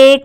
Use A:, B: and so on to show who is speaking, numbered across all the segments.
A: 1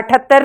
A: 78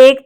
A: 1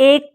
A: 1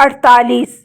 A: 48।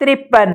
A: 53।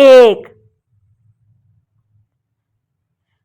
A: 1।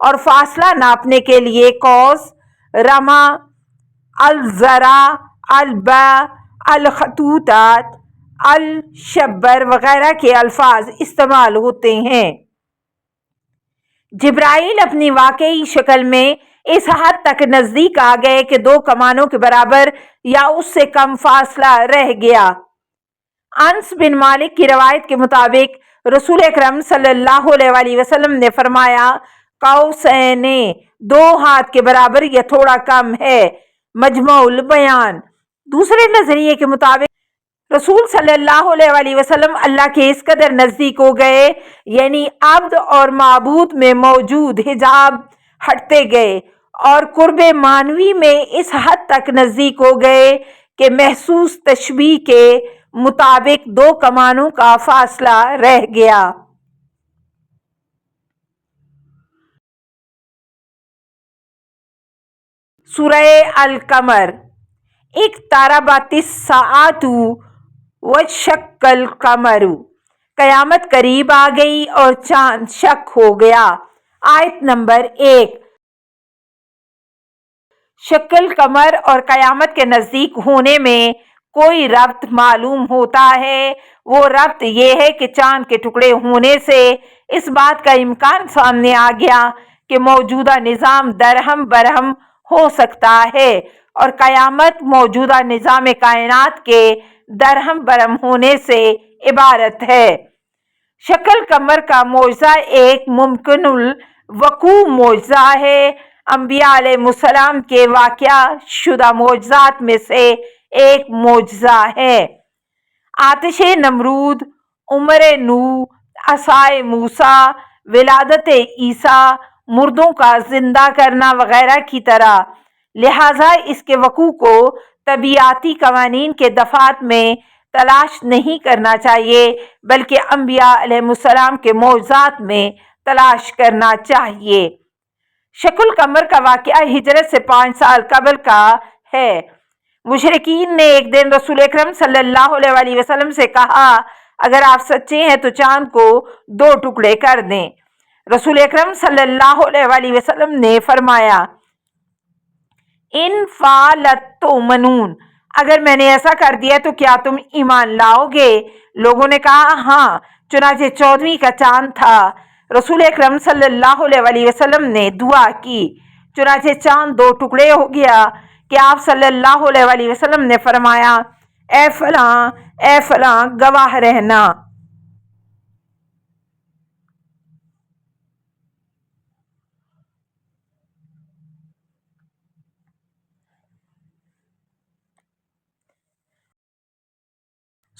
A: اور فاصلہ ناپنے کے لیے قوس، رما، الزرا، البا، الخطوطات، الشبر وغیرہ کے الفاظ استعمال ہوتے ہیں۔ جبرائیل اپنی واقعی شکل میں اس حد تک نزدیک آ گئے کہ 2 کمانوں کے برابر یا اس سے کم فاصلہ رہ گیا۔ انس بن مالک کی روایت کے مطابق رسول اکرم صلی اللہ علیہ وآلہ وسلم نے فرمایا، قوسین 2 ہاتھ کے برابر یا تھوڑا کم ہے۔ مجموع البیان۔ دوسرے نظریے کے مطابق رسول صلی اللہ علیہ وآلہ وسلم اللہ کے اس قدر نزدیک ہو گئے، یعنی عبد اور معبود میں موجود حجاب ہٹتے گئے اور قرب معنوی میں اس حد تک نزدیک ہو گئے کہ محسوس تشبیہ کے مطابق 2 کمانوں کا فاصلہ رہ گیا۔ سورہ القمر۔ اقتربت الساعۃ وانشق القمر۔ قیامت قریب آ گئی اور چاند شق ہو گیا۔ آیت نمبر 1۔ شق القمر اور قیامت کے نزدیک ہونے میں کوئی ربط معلوم ہوتا ہے، وہ ربط یہ ہے کہ چاند کے ٹکڑے ہونے سے اس بات کا امکان سامنے آ گیا کہ موجودہ نظام درہم برہم ہو سکتا ہے، اور قیامت موجودہ نظام کائنات کے درہم برہم ہونے سے عبارت ہے۔ شق القمر کا معجزہ ایک ممکن الوقوع معجزہ ہے۔ انبیاء علیہ السلام کے واقعہ شدہ معجزات میں سے ایک معجزہ ہے۔ آتش نمرود، عمر نوح، عصائے موسیٰ، ولادت عیسیٰ، مردوں کا زندہ کرنا وغیرہ کی طرح، لہٰذا اس کے وقوع کو طبیعیاتی قوانین کے دفعات میں تلاش نہیں کرنا چاہیے، بلکہ انبیاء علیہ السلام کے معجزات میں تلاش کرنا چاہیے۔ شق القمر کا واقعہ ہجرت سے 5 سال قبل کا ہے۔ مشرکین نے ایک دن رسول اکرم صلی اللہ علیہ وآلہ وسلم سے کہا، اگر آپ سچے ہیں تو چاند کو 2 ٹکڑے کر دیں۔ رسول اکرم صلی اللہ علیہ وآلہ وسلم نے فرمایا، ان فعلت تؤمنون، اگر میں نے ایسا کر دیا تو کیا تم ایمان لاؤ گے؟ لوگوں نے کہا ہاں۔ چنانچہ 14ویں کا چاند تھا۔ رسول اکرم صلی اللہ علیہ وآلہ وسلم نے دعا کی، چنانچہ چاند 2 ٹکڑے ہو گیا کہ آپ صلی اللہ علیہ وآلہ وسلم نے فرمایا، اے فلاں اے فلاں گواہ رہنا۔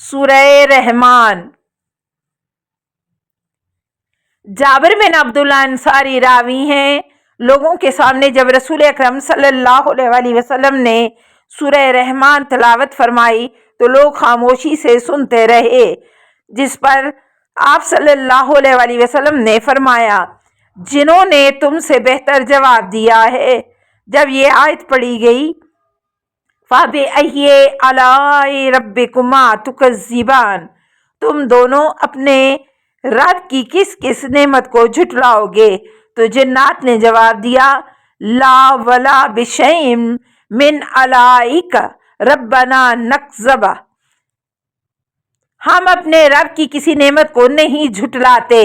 A: سورہ رحمان۔ جابر بن عبداللہ انصاری راوی ہیں، لوگوں کے سامنے جب رسول اکرم صلی اللہ علیہ وآلہ وسلم نے سورہ رحمان تلاوت فرمائی تو لوگ خاموشی سے سنتے رہے، جس پر آپ صلی اللہ علیہ وآلہ وسلم نے فرمایا، جنہوں نے تم سے بہتر جواب دیا ہے۔ جب یہ آیت پڑھی گئی، فَبِأَيِّ آلَاءِ رَبِّكُمَا تُكَذِّبَانِ، تم دونوں اپنے رب کی کس کس نعمت کو جھٹلاؤ گے؟ تو جنات نے جواب دیا، لا ولا بشیء من آلائک ربنا نکذب، ہم اپنے رب کی کسی نعمت کو نہیں جھٹلاتے۔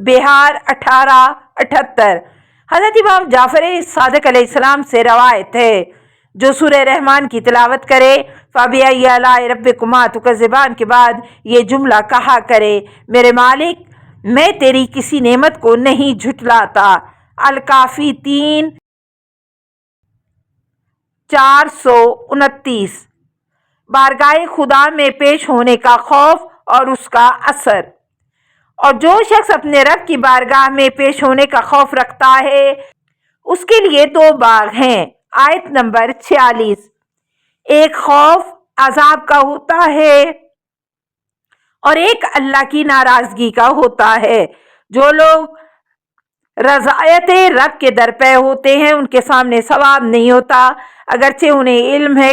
A: بہار 1878۔ حضرت امام جعفر صادق علیہ السلام سے روایت ہے، جو سورہ رحمان کی تلاوت کرے، فَبِأَيِّ آلَاءِ رَبِّكُمَا تُكَذِّبَانِ کے بعد یہ جملہ کہا کرے، میرے مالک میں تیری کسی نعمت کو نہیں جھٹلاتا۔ الکافی 3 429۔ بارگاہ خدا میں پیش ہونے کا خوف اور اس کا اثر۔ اور جو شخص اپنے رب کی بارگاہ میں پیش ہونے کا خوف رکھتا ہے، اس کے لیے 2 باغ ہیں۔ آیت نمبر 46۔ ایک خوف عذاب کا ہوتا ہے اور ایک اللہ کی ناراضگی کا ہوتا ہے۔ جو لوگ رضایت رب کے در پہ ہوتے ہیں، ان کے سامنے ثواب نہیں ہوتا، اگرچہ انہیں علم ہے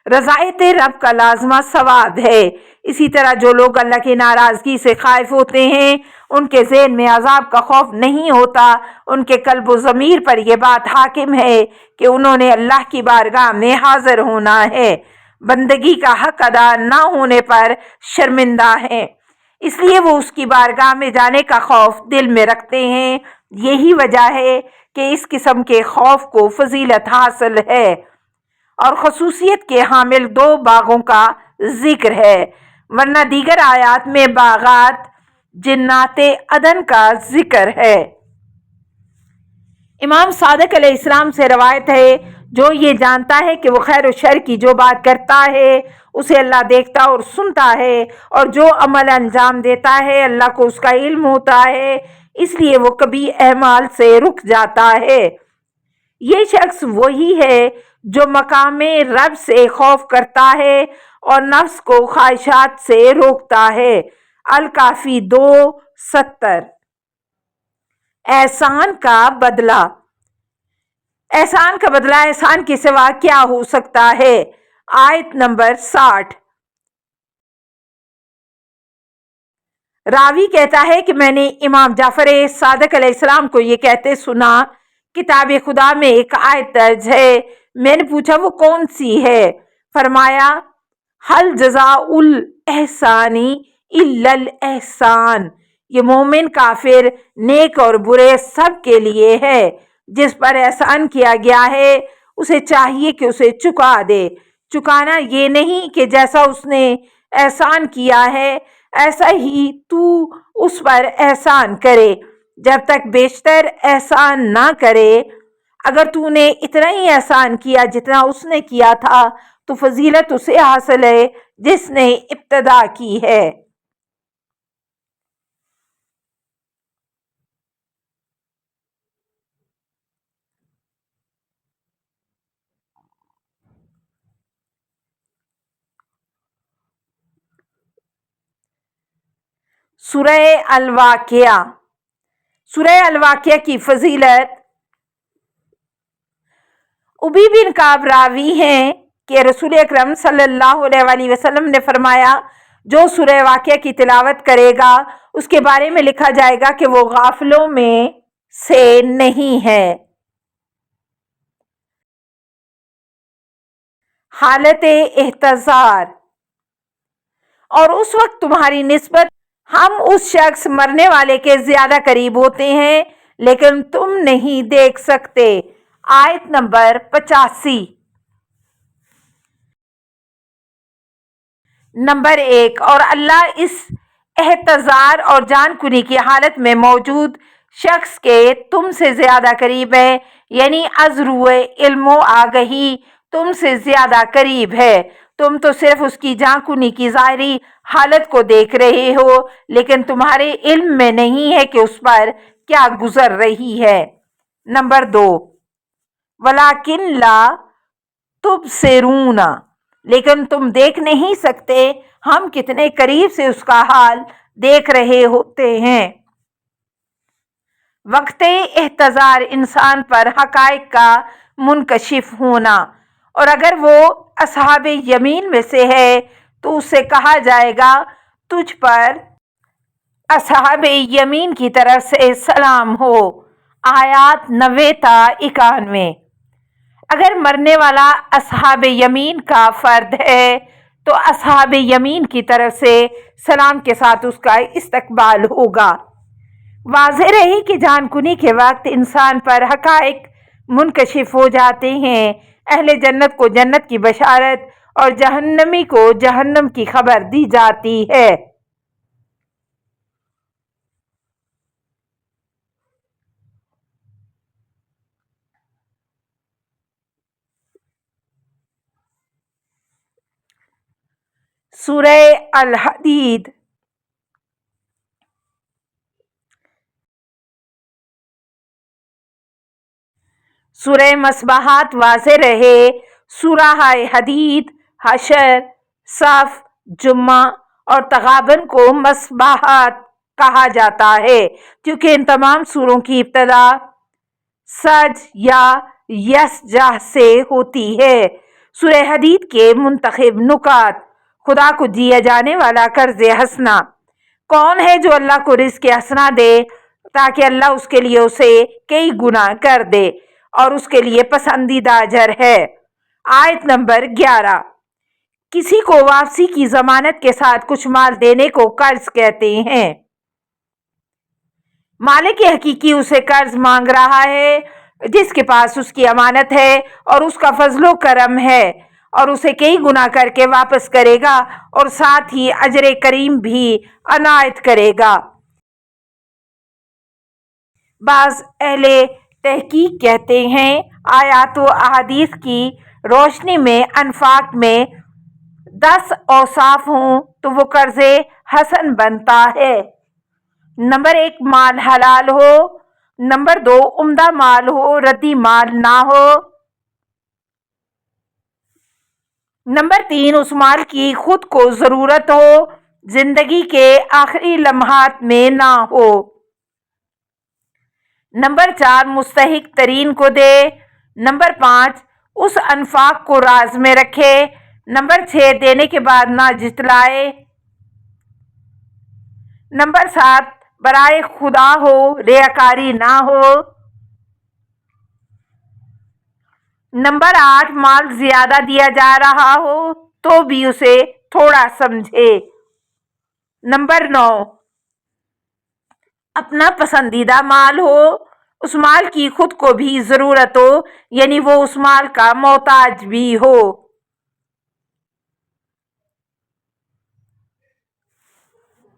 A: رضایت رب کا لازمہ ثواب ہے۔ اسی طرح جو لوگ اللہ کی ناراضگی سے خائف ہوتے ہیں ان کے ذہن میں عذاب کا خوف نہیں ہوتا، ان کے قلب و ضمیر پر یہ بات حاکم ہے کہ انہوں نے اللہ کی بارگاہ میں حاضر ہونا ہے، بندگی کا حق ادا نہ ہونے پر شرمندہ ہیں، اس لیے وہ اس کی بارگاہ میں جانے کا خوف دل میں رکھتے ہیں۔ یہی وجہ ہے کہ اس قسم کے خوف کو فضیلت حاصل ہے اور خصوصیت کے حامل 2 باغوں کا ذکر ہے، ورنہ دیگر آیات میں باغات جنات عدن کا ذکر ہے۔ امام صادق علیہ السلام سے روایت ہے، جو یہ جانتا ہے کہ وہ خیر و شر کی جو بات کرتا ہے اسے اللہ دیکھتا اور سنتا ہے، اور جو عمل انجام دیتا ہے اللہ کو اس کا علم ہوتا ہے، اس لیے وہ کبھی اعمال سے رک جاتا ہے۔ یہ شخص وہی ہے جو مقام رب سے خوف کرتا ہے اور نفس کو خواہشات سے روکتا ہے۔ الکافی 2:70۔ احسان کا بدلہ۔ احسان کا بدلہ احسان کے سوا کیا ہو سکتا ہے؟ آیت نمبر 60۔ راوی کہتا ہے کہ میں نے امام جعفر صادق علیہ السلام کو یہ کہتے سنا، کتاب خدا میں ایک آیت درج ہے۔ میں نے پوچھا وہ کون سی ہے؟ فرمایا حل جزاء الاحسان الا الاحسان، یہ مومن کافر نیک اور برے سب کے لیے ہے، جس پر احسان کیا گیا ہے اسے چاہیے کہ اسے چکا دے۔ چکانا یہ نہیں کہ جیسا اس نے احسان کیا ہے ایسا ہی تو اس پر احسان کرے، جب تک بیشتر احسان نہ کرے۔ اگر تو نے اتنا ہی احسان کیا جتنا اس نے کیا تھا تو فضیلت اسے حاصل ہے جس نے ابتدا کی ہے۔ سورہ الواقعہ۔ سورہ الواقعہ کی فضیلت۔ ابی بن کعب راوی ہیں کہ رسول اکرم صلی اللہ علیہ وآلہ وسلم نے فرمایا، جو سورہ واقعہ کی تلاوت کرے گا اس کے بارے میں لکھا جائے گا کہ وہ غافلوں میں سے نہیں ہے۔ حالت احتضار۔ اور اس وقت تمہاری نسبت ہم اس شخص مرنے والے کے زیادہ قریب ہوتے ہیں لیکن تم نہیں دیکھ سکتے۔ آیت نمبر 85۔ نمبر 1، اور اللہ اس احتضار اور جان کنی کی حالت میں موجود شخص کے تم سے زیادہ قریب ہے، یعنی از روئے علم و آگہی تم سے زیادہ قریب ہے۔ تم تو صرف اس کی جان کنی کی ظاہری حالت کو دیکھ رہے ہو لیکن تمہارے علم میں نہیں ہے کہ اس پر کیا گزر رہی ہے۔ نمبر 2، وَلَٰكِن لَا تُبْصِرُونَ، لیکن تم دیکھ نہیں سکتے، ہم کتنے قریب سے اس کا حال دیکھ رہے ہوتے ہیں۔ وقت احتضار انسان پر حقائق کا منکشف ہونا، اور اگر وہ اصحاب یمین میں سے ہے تو اس سے کہا جائے گا تجھ پر اصحاب یمین کی طرف سے سلام ہو۔ آیات 90 تا 91۔ اگر مرنے والا اصحاب یمین کا فرد ہے تو اصحاب یمین کی طرف سے سلام کے ساتھ اس کا استقبال ہوگا۔ واضح رہے کہ جان کنی کے وقت انسان پر حقائق منکشف ہو جاتے ہیں۔ اہل جنت کو جنت کی بشارت اور جہنمی کو جہنم کی خبر دی جاتی ہے۔ سورہ الحدید۔ سورہ مصباحات واضح رہے، سورہ حدید، حشر، صف، جمعہ اور تغابن کو مصباحات کہا جاتا ہے کیونکہ ان تمام سوروں کی ابتدا سج یا یسجع سے ہوتی ہے۔ سورہ حدید کے منتخب نکات۔ خدا کو دیا جانے والا قرض حسنہ۔ کون ہے جو اللہ کو رزق حسنہ دے تاکہ اللہ اس کے لیے اسے کئی گنا کر دے اور اس کے لیے پسندیدہ اجر ہے۔ آیت نمبر 11۔ کسی کو واپسی کی ضمانت کے ساتھ کچھ مال دینے کو قرض کہتے ہیں۔ مالک حقیقی اسے قرض مانگ رہا ہے جس کے پاس اس کی امانت ہے اور اس کا فضل و کرم ہے اور اسے کئی گنا کر کے واپس کرے گا اور ساتھ ہی اجر کریم بھی عنایت کرے گا۔ بعض اہل تحقیق کہتے ہیں آیات و احادیث کی روشنی میں انفاق میں 10 اوصاف ہوں تو وہ قرض حسن بنتا ہے۔ نمبر 1، مال حلال ہو۔ نمبر 2، عمدہ مال ہو، ردی مال نہ ہو۔ نمبر 3، اس مال کی خود کو ضرورت ہو، زندگی کے آخری لمحات میں نہ ہو۔ نمبر 4، مستحق ترین کو دے۔ نمبر 5، اس انفاق کو راز میں رکھے۔ نمبر 6، دینے کے بعد نہ جتلائے۔ نمبر 7، برائے خدا ہو، ریاکاری نہ ہو۔ نمبر 8، مال زیادہ دیا جا رہا ہو تو بھی اسے تھوڑا سمجھے۔ نمبر 9، اپنا پسندیدہ مال ہو، اس مال کی خود کو بھی ضرورت ہو، یعنی وہ اس مال کا محتاج بھی ہو۔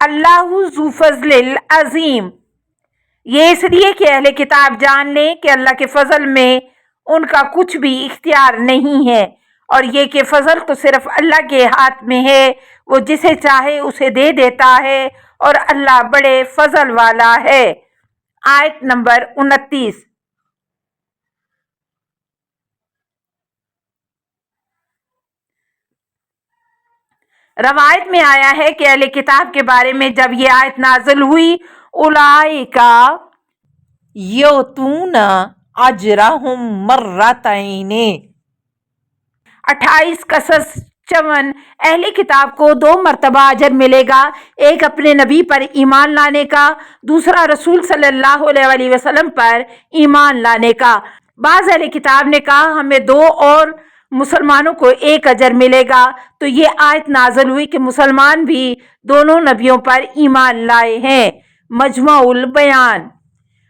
A: اللہ ذو فضل العظیم۔ یہ اس لیے کہ اہل کتاب جان لیں کہ اللہ کے فضل میں ان کا کچھ بھی اختیار نہیں ہے اور یہ کہ فضل تو صرف اللہ کے ہاتھ میں ہے، وہ جسے چاہے اسے دے دیتا ہے اور اللہ بڑے فضل والا ہے۔ آیت نمبر 29۔ روایت میں آیا ہے کہ اہل کتاب کے بارے میں جب یہ آیت نازل ہوئی اولئک یؤتون اجرہم مرتین، 28 قصص 54۔ اہل کتاب کو 2 مرتبہ اجر ملے گا، ایک اپنے نبی پر ایمان لانے کا، دوسرا رسول صلی اللہ علیہ وسلم پر ایمان لانے کا۔ بعض اہل کتاب نے کہا ہمیں 2 اور مسلمانوں کو 1 اجر ملے گا، تو یہ آیت نازل ہوئی کہ مسلمان بھی دونوں نبیوں پر ایمان لائے ہیں۔ مجمع البیان۔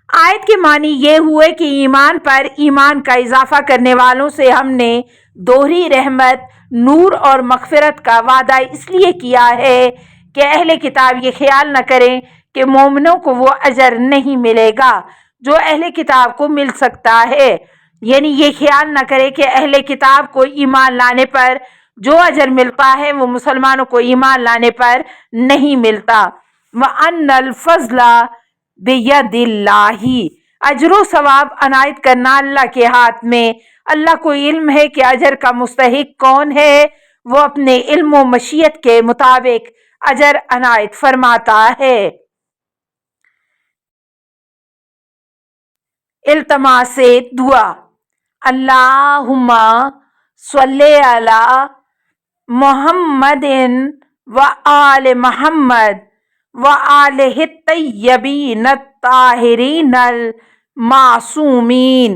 A: آیت کے معنی یہ ہوئے کہ ایمان پر ایمان کا اضافہ کرنے والوں سے ہم نے دوہری رحمت، نور اور مغفرت کا وعدہ اس لیے کیا ہے کہ اہل کتاب یہ خیال نہ کریں کہ مومنوں کو وہ اجر نہیں ملے گا جو اہل کتاب کو مل سکتا ہے، یعنی یہ خیال نہ کرے کہ اہل کتاب کو ایمان لانے پر جو اجر ملتا ہے وہ مسلمانوں کو ایمان لانے پر نہیں ملتا۔ وَأَنَّ الْفَضْلَ بِيَدِ اللَّهِ۔ اجر و ثواب عنایت کرنا اللہ کے ہاتھ میں۔ اللہ کو علم ہے کہ اجر کا مستحق کون ہے، وہ اپنے علم و مشیت کے مطابق اجر عنایت فرماتا ہے۔ التماس دعا۔ اللہم صلی علی محمد وآل محمد وآلہ الطیبین الطاہرین المعصومین۔